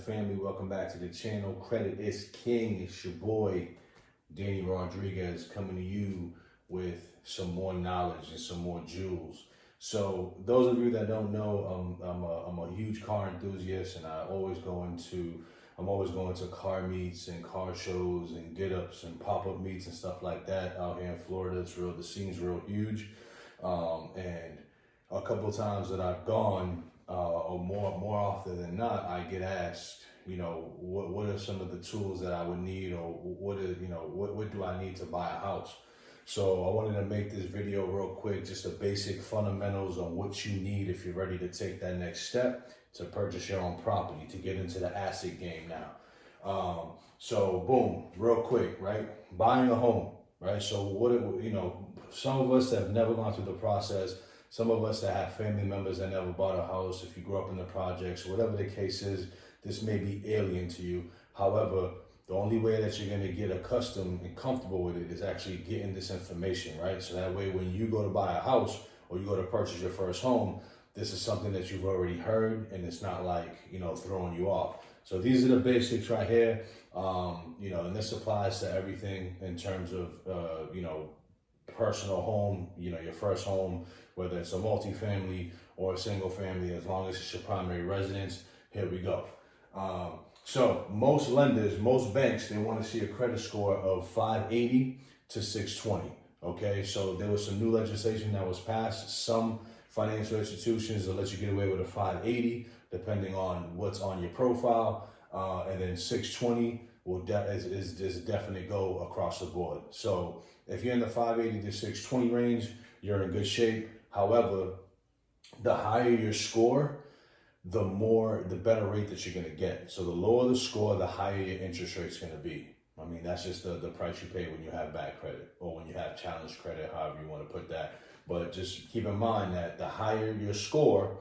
family. Welcome back to the channel. Credit is king. It's your boy, Danny Rodriguez, coming to you with some more knowledge and some more jewels. So those of you that don't know, I'm a huge car enthusiast, and I'm always going to car meets and car shows and get-ups and pop-up meets and stuff like that out here in Florida. The scene's real huge. And a couple of times that I've gone, or more often than not, I get asked, what are some of the tools that I would need, or what do I need to buy a house? So I wanted to make this video real quick, just the basic fundamentals on what you need if you're ready to take that next step to purchase your own property, to get into the asset game now. So boom, real quick, right? Buying a home, right? So some of us have never gone through the process. Some of us that have family members that never bought a house, if you grew up in the projects, whatever the case is, this may be alien to you. However, the only way that you're gonna get accustomed and comfortable with it is actually getting this information, right? So that way when you go to buy a house or you go to purchase your first home, this is something that you've already heard and it's not like, throwing you off. So these are the basics right here. And this applies to everything in terms of, personal home, your first home, whether it's a multifamily or a single family, as long as it's your primary residence. Here we go. So most lenders, most banks, they want to see a credit score of 580 to 620. Okay, so there was some new legislation that was passed. Some financial institutions will let you get away with a 580, depending on what's on your profile, and then 620 is definitely go across the board. So if you're in the 580 to 620 range, you're in good shape. However, the higher your score, the better rate that you're gonna get. So the lower the score, the higher your interest rate's gonna be. I mean, that's just the price you pay when you have bad credit or when you have challenged credit, however you wanna put that. But just keep in mind that the higher your score,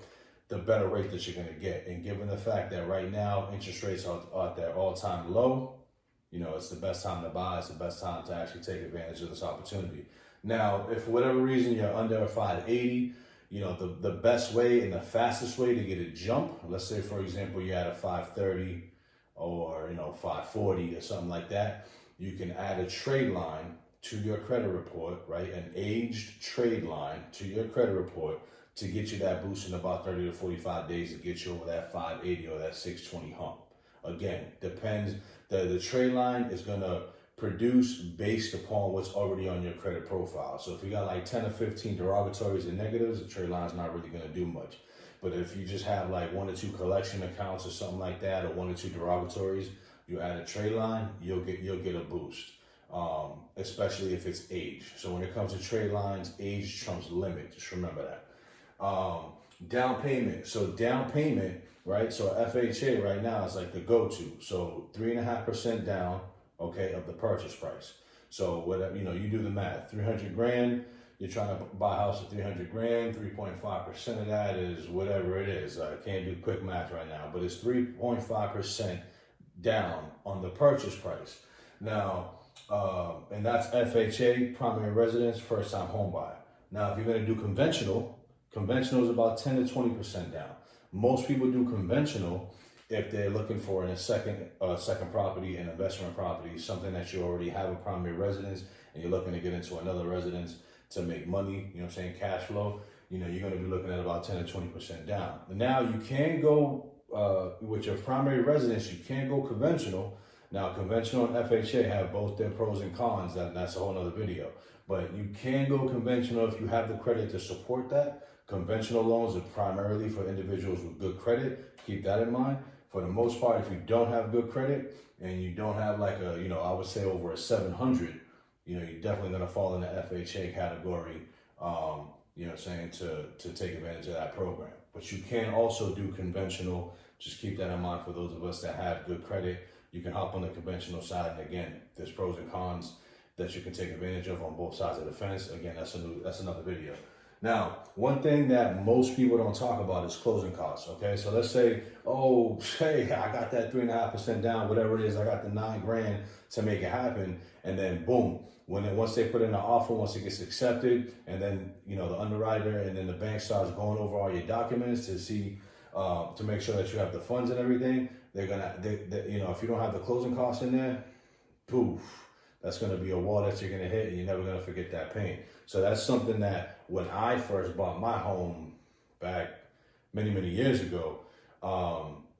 the better rate that you're gonna get. And given the fact that right now interest rates are at their all-time low, it's the best time to buy. It's the best time to actually take advantage of this opportunity. Now, if for whatever reason you're under a 580, the best way and the fastest way to get a jump, let's say, for example, you had a 530 or, 540 or something like that, you can add a trade line to your credit report, right? An aged trade line to your credit report to get you that boost in about 30 to 45 days to get you over that 580 or that 620 hump. Again, depends. The trade line is going to produce based upon what's already on your credit profile. So if you got like 10 or 15 derogatories and negatives, the trade line is not really going to do much. But if you just have like 1 or 2 collection accounts or something like that, or 1 or 2 derogatories, you add a trade line, you'll get a boost, especially if it's age. So when it comes to trade lines, age trumps limit. Just remember that. Down payment. So down payment, right? So FHA right now is like the go-to. So 3.5% down, okay, of the purchase price. So whatever, you do the math. 300 grand. You're trying to buy a house at 300 grand. 3.5% of that is whatever it is. I can't do quick math right now, but it's 3.5% down on the purchase price. Now, and that's FHA, primary residence, first-time home buyer. Now, if you're going to do conventional is about 10 to 20% down. Most people do conventional if they're looking for a second property, an investment property, something that you already have a primary residence and you're looking to get into another residence to make money, cash flow, you're going to be looking at about 10 to 20% down. Now you can go with your primary residence, you can go conventional. Now conventional and FHA have both their pros and cons, that's a whole nother video. But you can go conventional if you have the credit to support that. Conventional loans are primarily for individuals with good credit. Keep that in mind. For the most part, if you don't have good credit and you don't have like I would say over a 700, you're definitely going to fall in the FHA category, to take advantage of that program. But you can also do conventional. Just keep that in mind for those of us that have good credit. You can hop on the conventional side. And again, there's pros and cons that you can take advantage of on both sides of the fence. Again, that's another video. Now, one thing that most people don't talk about is closing costs, okay? So let's say, hey, I got that 3.5% down, whatever it is, I got the 9 grand to make it happen, and then boom, once they put in an offer, once it gets accepted, and then, the underwriter and then the bank starts going over all your documents to see, to make sure that you have the funds and everything, you know, if you don't have the closing costs in there, poof, that's going to be a wall that you're going to hit, and you're never going to forget that pain. So that's something that when I first bought my home back many, many years ago,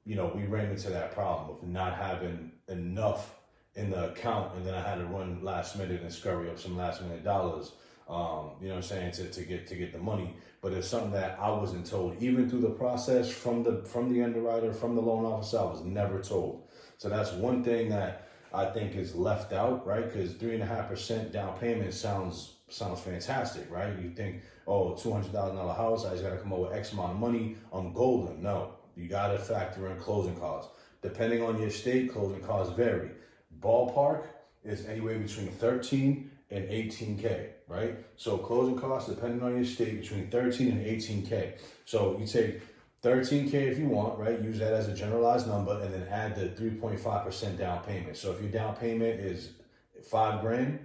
you know, we ran into that problem of not having enough in the account, and then I had to run last minute and scurry up some last minute dollars. You know what I'm saying, to get the money. But it's something that I wasn't told, even through the process from the underwriter, from the loan officer. I was never told. So that's one thing that I think is left out, right? Because 3.5% down payment sounds fantastic, right? You think, oh, $200,000 house, I just got to come up with X amount of money, I'm golden. No, you got to factor in closing costs. Depending on your state, closing costs vary. Ballpark is anywhere between 13 and 18K, right? So closing costs, depending on your state, between 13 and 18K. So you take 13K if you want, right? Use that as a generalized number, and then add the 3.5% down payment. So if your down payment is $5,000,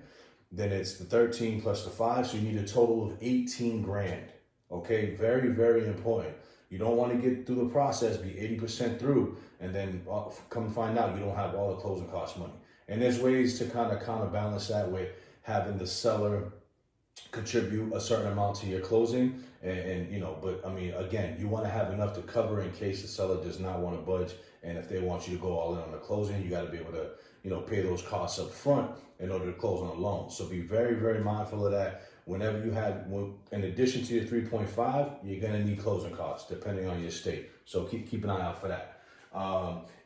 then it's the 13 plus the 5, so you need a total of 18 grand. Okay, very, very important. You don't want to get through the process, be 80% through, and then come find out you don't have all the closing cost money. And there's ways to kind of counterbalance that with having the seller contribute a certain amount to your closing, and you know, but I mean, again, you want to have enough to cover in case the seller does not want to budge, and if they want you to go all in on the closing, you got to be able to, you know, pay those costs up front in order to close on a loan. So be very, very mindful of that. Whenever you have, in addition to your 3.5, you're gonna need closing costs depending on your state. So keep an eye out for that.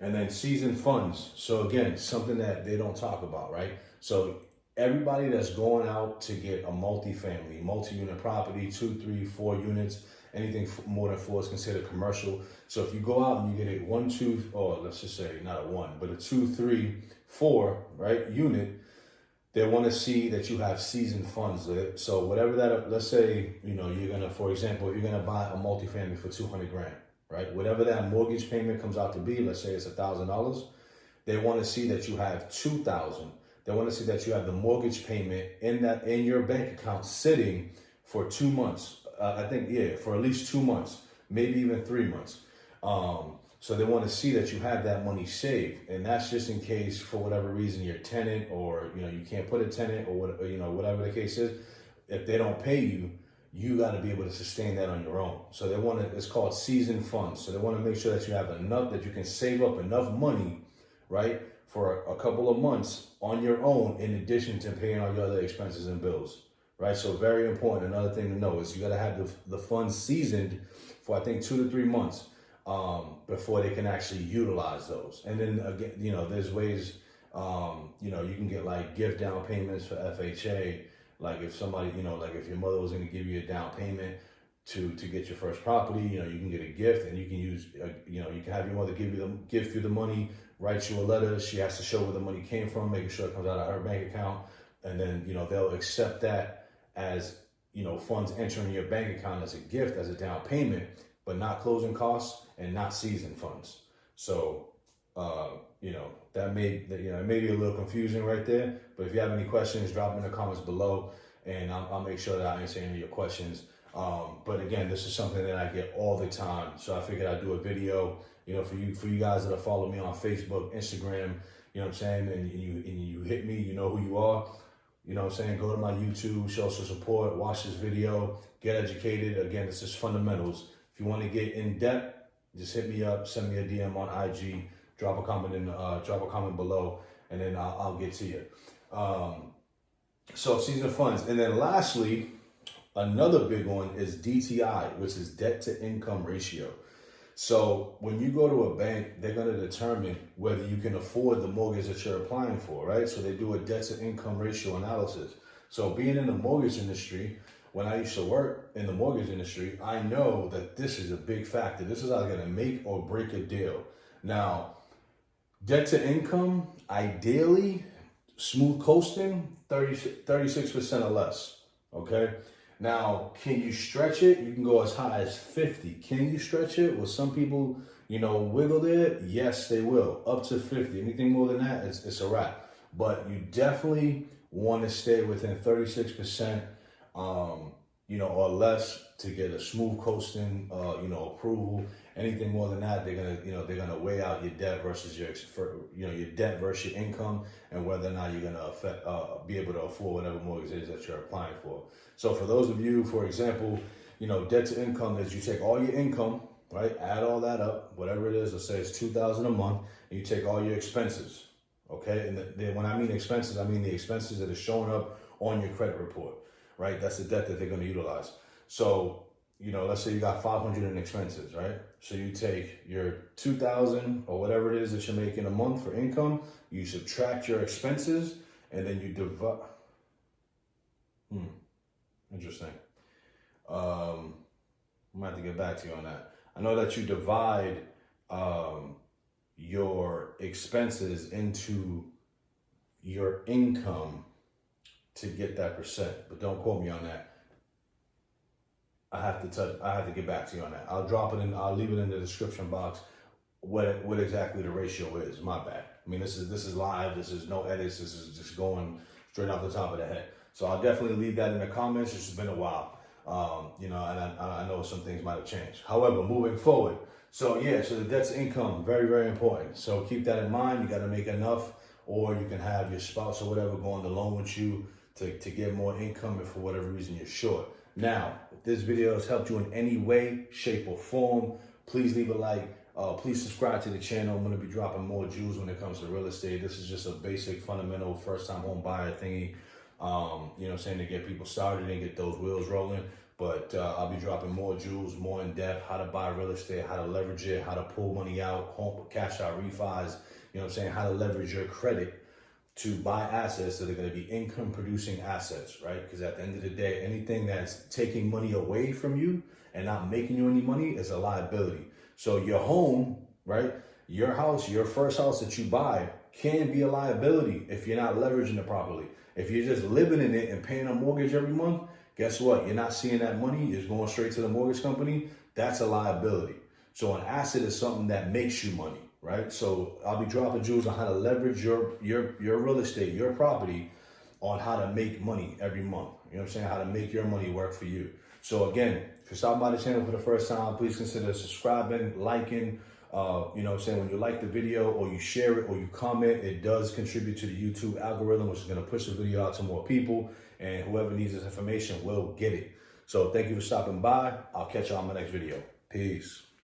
And then seasoned funds. So again, something that they don't talk about, right? So everybody that's going out to get a multi-family, multi-unit property, 2, 3, 4 units, anything more than 4 is considered commercial. So if you go out and you get a 1, 2, or let's just say not a 1, but a 2, 3, 4, right, unit, they want to see that you have seasoned funds. So whatever that, let's say, you know, you're gonna, for example, if you're gonna buy a multifamily for 200 grand, right? Whatever that mortgage payment comes out to be, let's say it's $1,000. They want to see that you have 2,000. They want to see that you have the mortgage payment in your bank account sitting for 2 months. I think, yeah, for at least 2 months, maybe even 3 months. So they want to see that you have that money saved, and that's just in case for whatever reason your tenant, or you know, you can't put a tenant, or what, you know, whatever the case is. If they don't pay you, you got to be able to sustain that on your own. So they want to, it's called seasoned funds. So they want to make sure that you have enough, that you can save up enough money, right, for a couple of months on your own, in addition to paying all your other expenses and bills, right? So very important. Another thing to know is you got to have the funds seasoned for, I think, 2 to 3 months before they can actually utilize those. And then again, you know, there's ways, you know, you can get like gift down payments for FHA. Like if somebody, you know, like if your mother was going to give you a down payment to get your first property, you know, you can get a gift, and you can use, you know, you can have your mother give you the money, write you a letter. She has to show where the money came from, making sure it comes out of her bank account. And then, you know, they'll accept that as, you know, funds entering your bank account as a gift, as a down payment, but not closing costs and not seasoned funds. So, you know, that may, you know, it may be a little confusing right there, but if you have any questions, drop them in the comments below, and I'll make sure that I answer any of your questions. But again, this is something that I get all the time. So I figured I'd do a video, you know, for you guys that follow me on Facebook, Instagram, you know what I'm saying? And you hit me, you know who you are. You know what I'm saying? Go to my YouTube, show some support, watch this video, get educated. Again, this is fundamentals. If you want to get in depth, just hit me up, send me a DM on IG, drop a comment below, and then I'll get to you. So seasoned funds. And then lastly, another big one is DTI, which is debt to income ratio. So when you go to a bank, they're going to determine whether you can afford the mortgage that you're applying for, right? So they do a debt to income ratio analysis. So being in the mortgage industry, when I used to work in the mortgage industry, I know that this is a big factor. This is either going to make or break a deal. Now, debt to income, ideally, smooth coasting, 36% or less, okay? Now, can you stretch it? You can go as high as 50. Can you stretch it? Will some people, you know, wiggle there? Yes, they will, up to 50. Anything more than that, it's a wrap. But you definitely want to stay within 36%, or less to get a smooth coasting, approval. Anything more than that, they're gonna weigh out your debt versus your debt versus your income, and whether or not you're gonna be able to afford whatever mortgage it is that you're applying for. So for those of you, for example, debt to income is you take all your income, right? Add all that up, whatever it is. Let's say it's $2,000 a month, and you take all your expenses, okay? And when I mean expenses, I mean the expenses that are showing up on your credit report, right? That's the debt that they're going to utilize. So, let's say you got 500 in expenses, right? So you take your 2,000 or whatever it is that you're making a month for income, you subtract your expenses, and then you divide. Interesting. I'm gonna have to get back to you on that. I know that you divide your expenses into your income to get that percent, but don't quote me on that. I have to get back to you on that. I'll leave it in the description box what exactly the ratio is. My bad. I mean, this is live. This is no edits. This is just going straight off the top of the head. So I'll definitely leave that in the comments. It's just been a while. And I know some things might have changed. However, moving forward, so the debt to income, very, very important. So keep that in mind. You got to make enough, or you can have your spouse or whatever go on the loan with you to get more income if for whatever reason you're short. Now, if this video has helped you in any way, shape, or form, please leave a like. Please subscribe to the channel. I'm going to be dropping more jewels when it comes to real estate. This is just a basic, fundamental, first-time home buyer thingy, to get people started and get those wheels rolling. But I'll be dropping more jewels, more in depth, how to buy real estate, how to leverage it, how to pull money out, home cash out refis, how to leverage your credit to buy assets that are going to be income producing assets, right? Because at the end of the day, anything that's taking money away from you and not making you any money is a liability. So your home, right? Your house, your first house that you buy can be a liability if you're not leveraging it properly. If you're just living in it and paying a mortgage every month, guess what? You're not seeing that money. It's going straight to the mortgage company. That's a liability. So an asset is something that makes you money, right? So I'll be dropping jewels on how to leverage your real estate, your property, on how to make money every month. How to make your money work for you. So again, if you're stopping by the channel for the first time, please consider subscribing, liking. When you like the video or you share it or you comment, it does contribute to the YouTube algorithm, which is going to push the video out to more people, and whoever needs this information will get it. So thank you for stopping by. I'll catch you on my next video. Peace.